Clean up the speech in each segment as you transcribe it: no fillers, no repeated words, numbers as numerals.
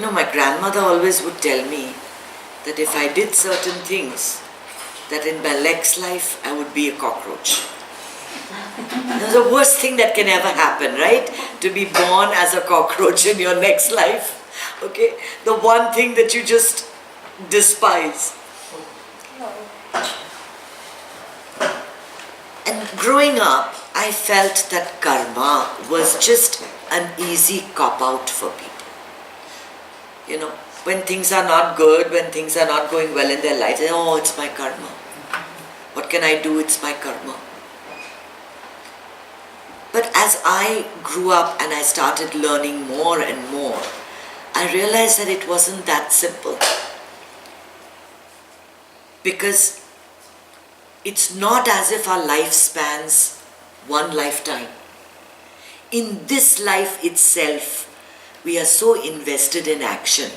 My grandmother always would tell me that if I did certain things, that in my next life I would be a cockroach. That's the worst thing that can ever happen, right? To be born as a cockroach in your next life. Okay? The one thing that you just despise. And growing up, I felt that karma was just an easy cop-out for people. When things are not good, when things are not going well in their life, they say, oh, it's my karma. What can I do? It's my karma. But as I grew up and I started learning more and more, I realized that it wasn't that simple. Because it's not as if our life spans one lifetime. In this life itself, we are so invested in action.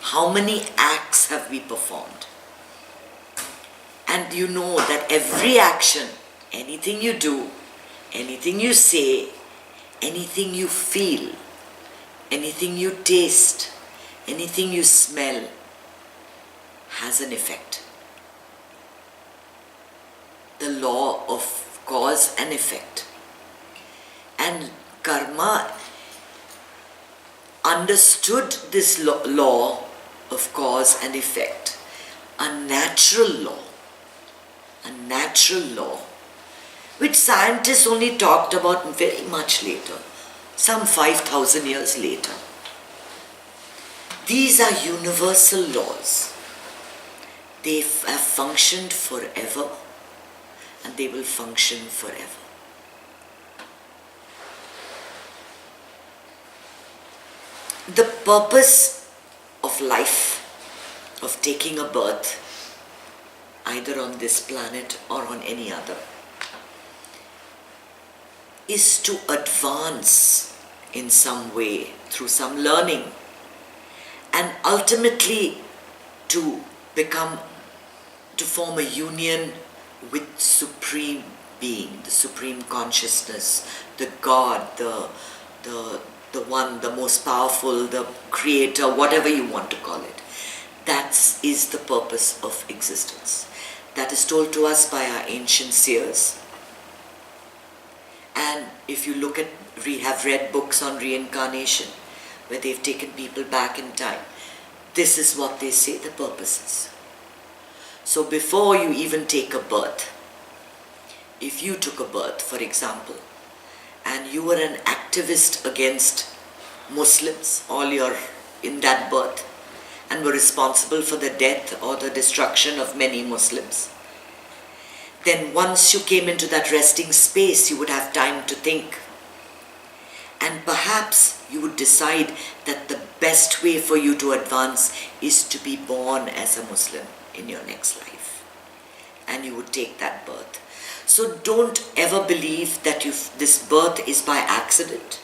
How many acts have we performed? And you know that every action, anything you do, anything you say, anything you feel, anything you taste, anything you smell, has an effect. The law of cause and effect. And karma understood this law of cause and effect, a natural law, which scientists only talked about very much later, some 5,000 years later. These are universal laws. They have functioned forever and they will function forever. The purpose of life, of taking a birth, either on this planet or on any other, is to advance in some way through some learning and ultimately to form a union with Supreme Being, the Supreme Consciousness, the God, the One, the most powerful, the Creator, whatever you want to call it. That is the purpose of existence. That is told to us by our ancient seers. And if you have read books on reincarnation, where they've taken people back in time, this is what they say the purpose is. So before you even take a birth, if you took a birth, for example, and you were an activist against Muslims in that birth, and were responsible for the death or the destruction of many Muslims, then once you came into that resting space, you would have time to think. And perhaps you would decide that the best way for you to advance is to be born as a Muslim in your next life. And you would take that birth. So don't ever believe that this birth is by accident.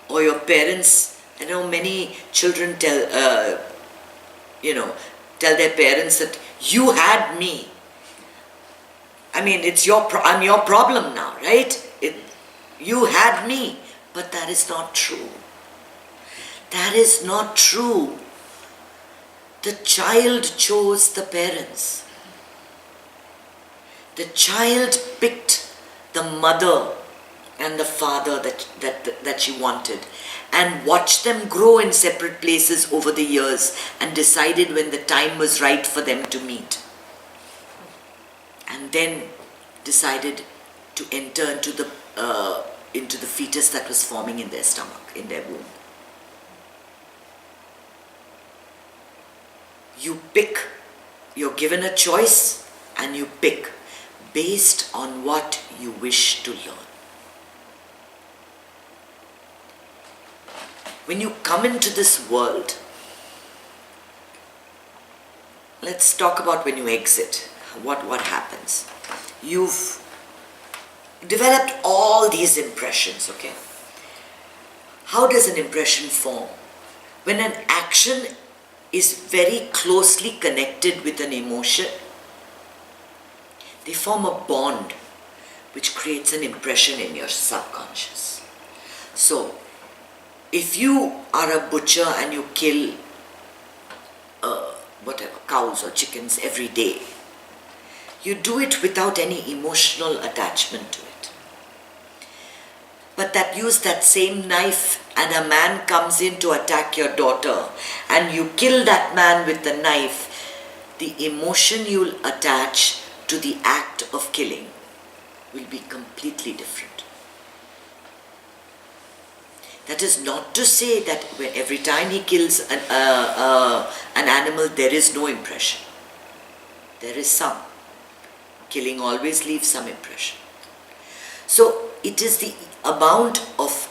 Or your parents, I know many children tell their parents that you had me. I mean, I'm your problem now, right? You had me. But that is not true. That is not true. The child chose the parents. The child picked the mother and the father that she wanted and watched them grow in separate places over the years and decided when the time was right for them to meet. And then decided to enter into the fetus that was forming in their stomach, in their womb. You pick, you're given a choice and you pick based on what you wish to learn. When you come into this world, let's talk about when you exit, what happens. You've developed all these impressions, okay? How does an impression form? When an action is very closely connected with an emotion, they form a bond which creates an impression in your subconscious. So, if you are a butcher and you kill cows or chickens every day, you do it without any emotional attachment to it. But that use that same knife and a man comes in to attack your daughter and you kill that man with the knife, the emotion you'll attach to the act of killing will be completely different. That is not to say that every time he kills an animal there is no impression. There is some. Killing always leaves some impression. So it is the amount of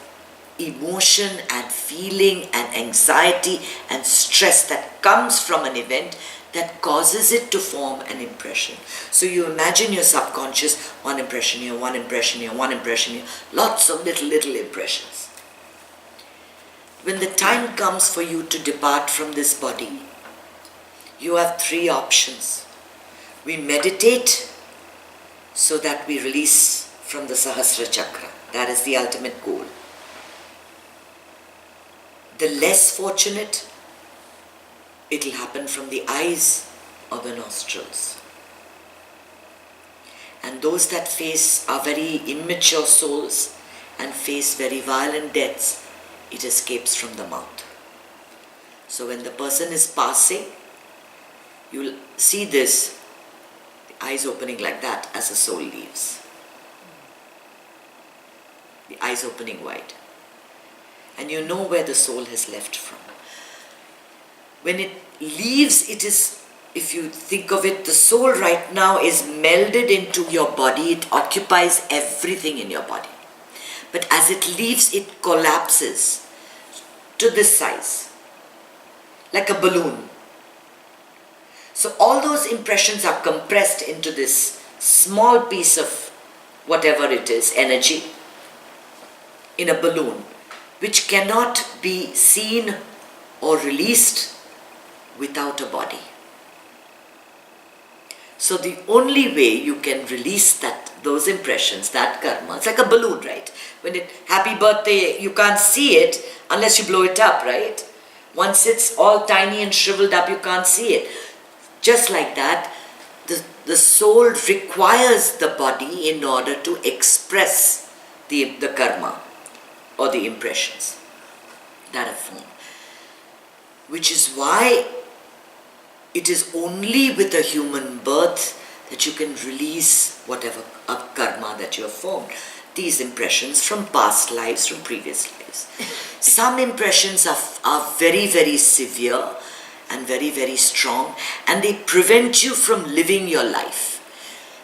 emotion and feeling and anxiety and stress that comes from an event that causes it to form an impression. So you imagine your subconscious, one impression here, one impression here, one impression here, lots of little impressions. When the time comes for you to depart from this body, you have three options. We meditate so that we release from the Sahasra Chakra. That is the ultimate goal. The less fortunate, it will happen from the eyes or the nostrils. And those that are very immature souls and face very violent deaths, it escapes from the mouth. So when the person is passing, you will see this, the eyes opening like that as the soul leaves. The eyes opening wide. And you know where the soul has left from. When it leaves, it is, if you think of it, the soul right now is melded into your body. It occupies everything in your body. But as it leaves, it collapses to this size, like a balloon. So all those impressions are compressed into this small piece of whatever it is, energy, in a balloon, which cannot be seen or released without a body. So the only way you can release those impressions, that karma, it's like a balloon, right? When happy birthday, you can't see it unless you blow it up, right? Once it's all tiny and shriveled up, you can't see it. Just like that, the soul requires the body in order to express the karma or the impressions that are formed. Which is why it is only with a human birth that you can release whatever karma that you have formed. These impressions from past lives, from previous lives. Some impressions are very, very severe and very, very strong, and they prevent you from living your life.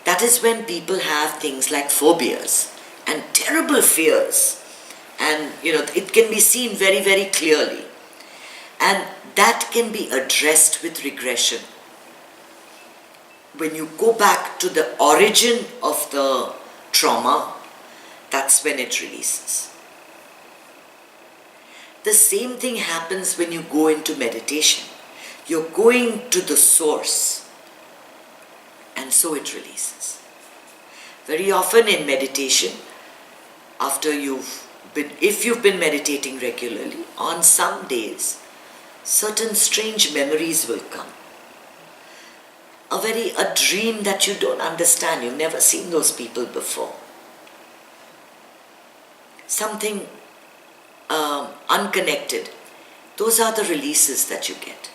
That is when people have things like phobias and terrible fears. And it can be seen very, very clearly. And that can be addressed with regression. When you go back to the origin of the trauma, that's when it releases. The same thing happens when you go into meditation. You're going to the source, and so it releases. Very often in meditation, if you've been meditating regularly, on some days, certain strange memories will come. A dream that you don't understand. You've never seen those people before. Something unconnected. Those are the releases that you get.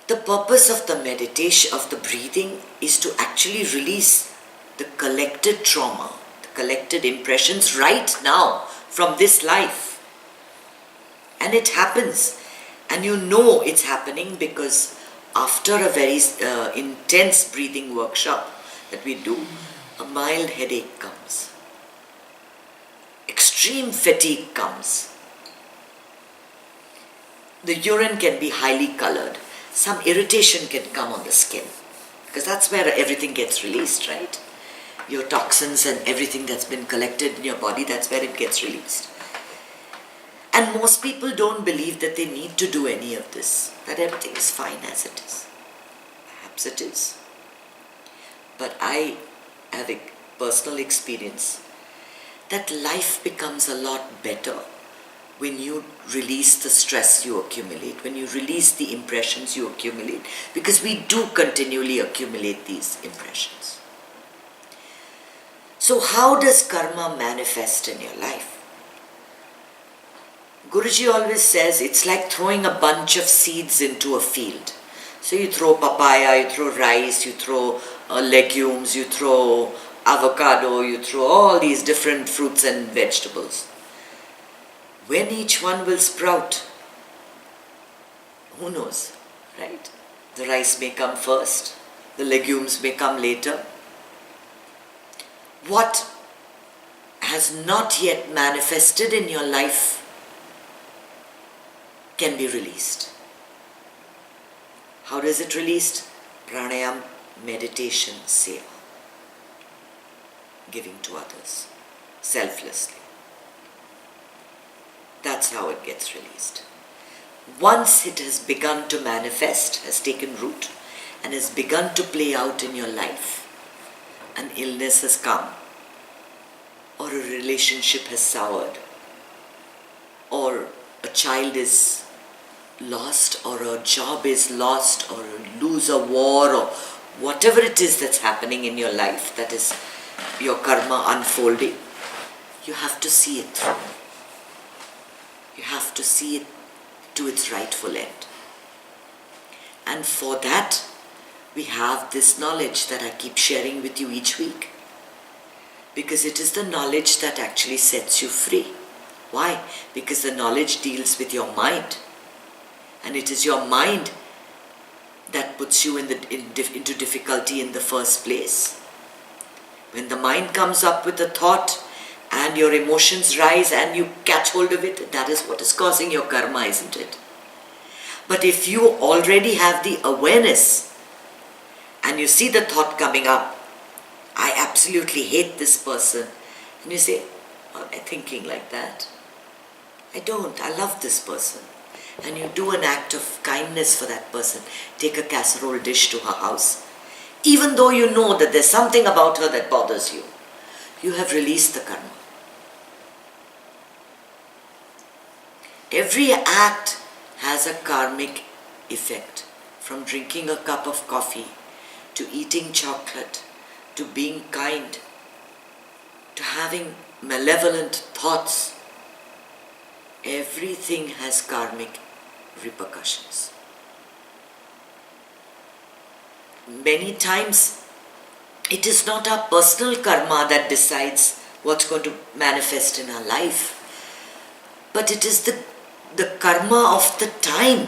The purpose of the meditation, of the breathing, is to actually release the collected trauma, the collected impressions right now from this life. And it happens. And you know it's happening because after a very intense breathing workshop that we do, a mild headache comes. Extreme fatigue comes. The urine can be highly colored. Some irritation can come on the skin, because that's where everything gets released, right? Your toxins and everything that's been collected in your body, that's where it gets released. And most people don't believe that they need to do any of this, that everything is fine as it is. Perhaps it is. But I have a personal experience that life becomes a lot better when you release the stress you accumulate, when you release the impressions you accumulate, because we do continually accumulate these impressions. So how does karma manifest in your life? Guruji always says it's like throwing a bunch of seeds into a field. So you throw papaya, you throw rice, you throw legumes, you throw avocado, you throw all these different fruits and vegetables. When each one will sprout, who knows, right? The rice may come first, the legumes may come later. What has not yet manifested in your life can be released. How is it released? Pranayam, meditation, seva. Giving to others, selflessly. That's how it gets released. Once it has begun to manifest, has taken root, and has begun to play out in your life, an illness has come, or a relationship has soured, or a child is lost, or a job is lost, or you lose a war, or whatever it is that's happening in your life, that is your karma unfolding, you have to see it through. You have to see it to its rightful end. And for that, we have this knowledge that I keep sharing with you each week. Because it is the knowledge that actually sets you free. Why? Because the knowledge deals with your mind. And it is your mind that puts you into difficulty in the first place. When the mind comes up with a thought and your emotions rise and you catch hold of it, that is what is causing your karma, isn't it? But if you already have the awareness and you see the thought coming up, I absolutely hate this person, and you say, oh, am I thinking like that? I don't, I love this person. And you do an act of kindness for that person. Take a casserole dish to her house. Even though you know that there's something about her that bothers you, you have released the karma. Every act has a karmic effect. From drinking a cup of coffee, to eating chocolate, to being kind, to having malevolent thoughts. Everything has karmic repercussions. Many times, it is not our personal karma that decides what's going to manifest in our life, but it is the karma of the time,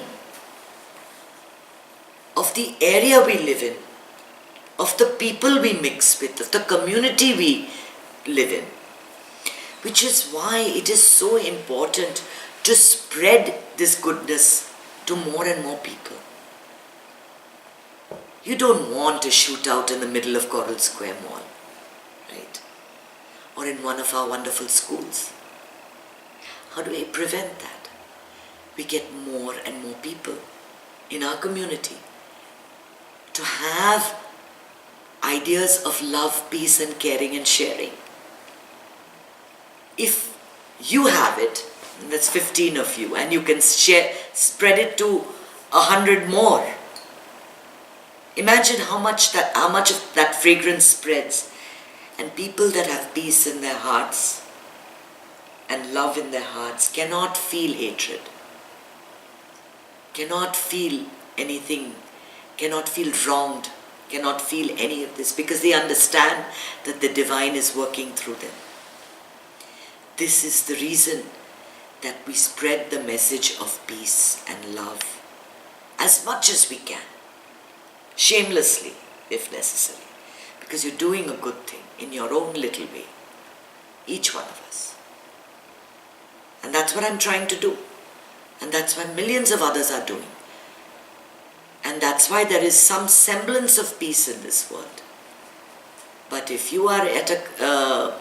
of the area we live in, of the people we mix with, of the community we live in. Which is why it is so important to spread this goodness to more and more people. You don't want a shootout in the middle of Coral Square Mall, right? Or in one of our wonderful schools. How do we prevent that? We get more and more people in our community to have ideas of love, peace and caring and sharing. If you have it, and that's 15 of you, and you can spread it to 100 more. Imagine how much of that fragrance spreads, and people that have peace in their hearts and love in their hearts cannot feel hatred, cannot feel anything, cannot feel wronged, cannot feel any of this, because they understand that the divine is working through them. This is the reason that we spread the message of peace and love as much as we can, shamelessly if necessary, because you're doing a good thing in your own little way, each one of us. And that's what I'm trying to do, and that's what millions of others are doing. And that's why there is some semblance of peace in this world. But if you are at a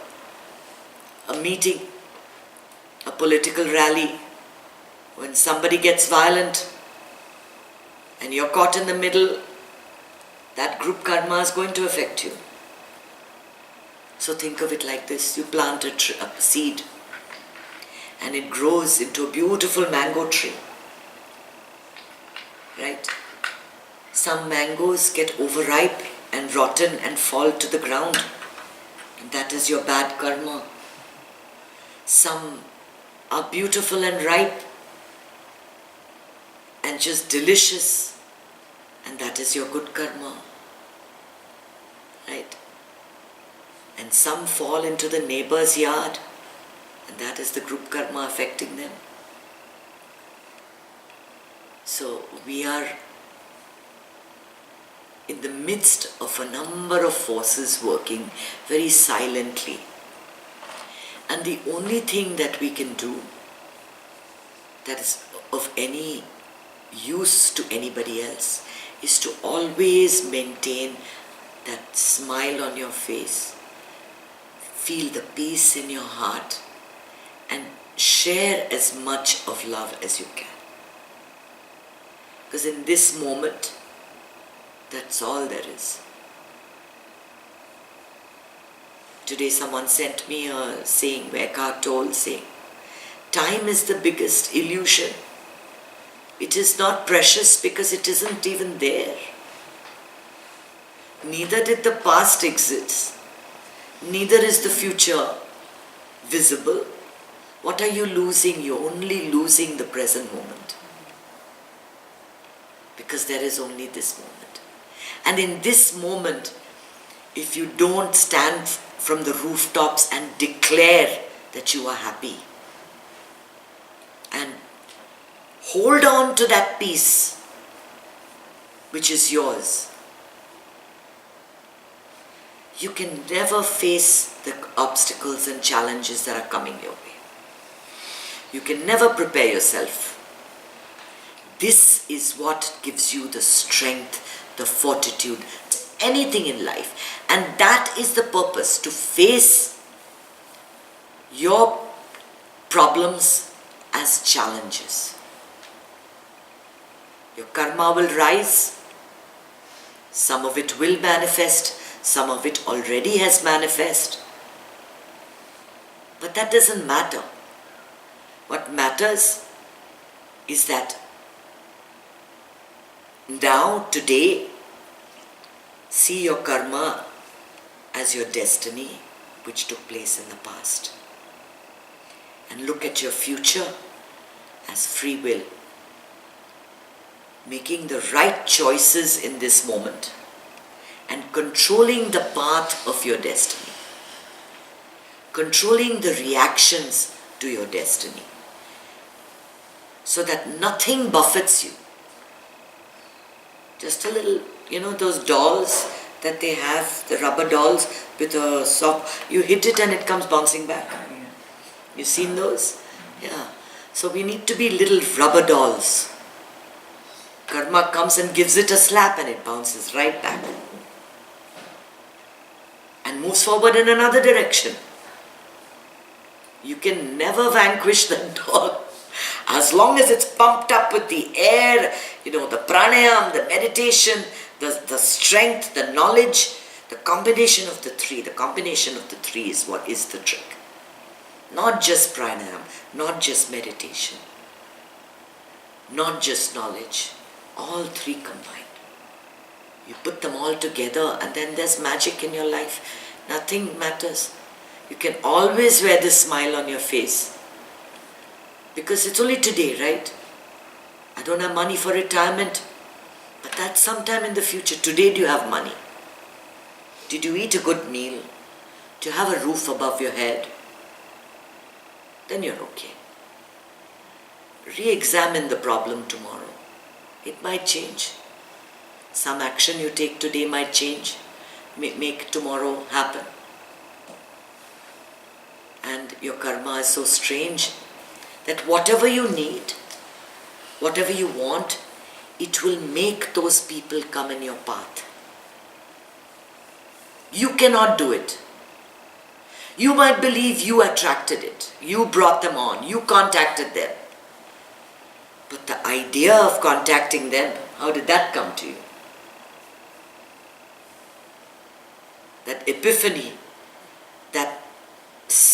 meeting, a political rally, when somebody gets violent and you're caught in the middle, that group karma is going to affect you. So think of it like this. You plant a seed and it grows into a beautiful mango tree. Right? Some mangoes get overripe and rotten and fall to the ground. And that is your bad karma. Some are beautiful and ripe and just delicious, and that is your good karma. Right? And some fall into the neighbor's yard, and that is the group karma affecting them. So we are in the midst of a number of forces working very silently. And the only thing that we can do that is of any use to anybody else is to always maintain that smile on your face, feel the peace in your heart, and share as much of love as you can. Because in this moment, that's all there is. Today someone sent me a saying, Eckhart Tolle saying, time is the biggest illusion. It is not precious because it isn't even there. Neither did the past exist. Neither is the future visible. What are you losing? You're only losing the present moment. Because there is only this moment. And in this moment, if you don't stand from the rooftops and declare that you are happy and hold on to that peace which is yours, you can never face the obstacles and challenges that are coming your way. You can never prepare yourself. This is what gives you the strength, the fortitude, anything in life. And that is the purpose, to face your problems as challenges. Your karma will rise. Some of it will manifest. Some of it already has manifested. But that doesn't matter. What matters is that now, today, see your karma as your destiny which took place in the past. And look at your future as free will. Making the right choices in this moment and controlling the path of your destiny. Controlling the reactions to your destiny. So that nothing buffets you. Just a little, those dolls that they have, the rubber dolls with a soft, you hit it and it comes bouncing back. You seen those? Yeah. So we need to be little rubber dolls. Karma comes and gives it a slap and it bounces right back. And moves forward in another direction. You can never vanquish the doll. As long as it's pumped up with the air, the pranayam, the meditation, the strength, the knowledge, the combination of the three. The combination of the three is what is the trick. Not just pranayam, not just meditation, not just knowledge. All three combined. You put them all together and then there's magic in your life. Nothing matters. You can always wear this smile on your face. Because it's only today, right? I don't have money for retirement. But that's sometime in the future. Today do you have money? Did you eat a good meal? Do you have a roof above your head? Then you're okay. Re-examine the problem tomorrow. It might change. Some action you take today might change. Make tomorrow happen. And your karma is so strange that whatever you need, whatever you want, it will make those people come in your path. You cannot do it. You might believe you attracted it. You brought them on. You contacted them. But the idea of contacting them, how did that come to you? That epiphany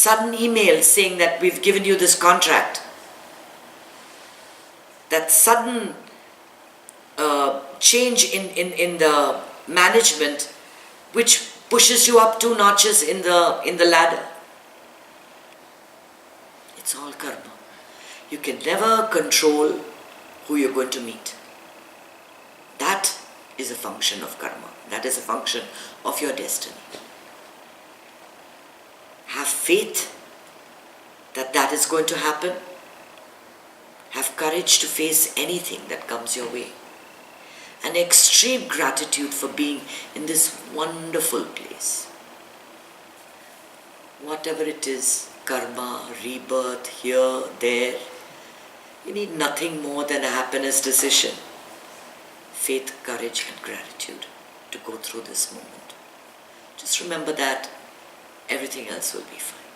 sudden email saying that we've given you this contract, that sudden change in the management which pushes you up 2 notches in the ladder. It's all karma. You can never control who you're going to meet. That is a function of karma. That is a function of your destiny. Have faith that that is going to happen. Have courage to face anything that comes your way. And extreme gratitude for being in this wonderful place. Whatever it is, karma, rebirth, here, there, you need nothing more than a happiness decision. Faith, courage and gratitude to go through this moment. Just remember that everything else will be fine.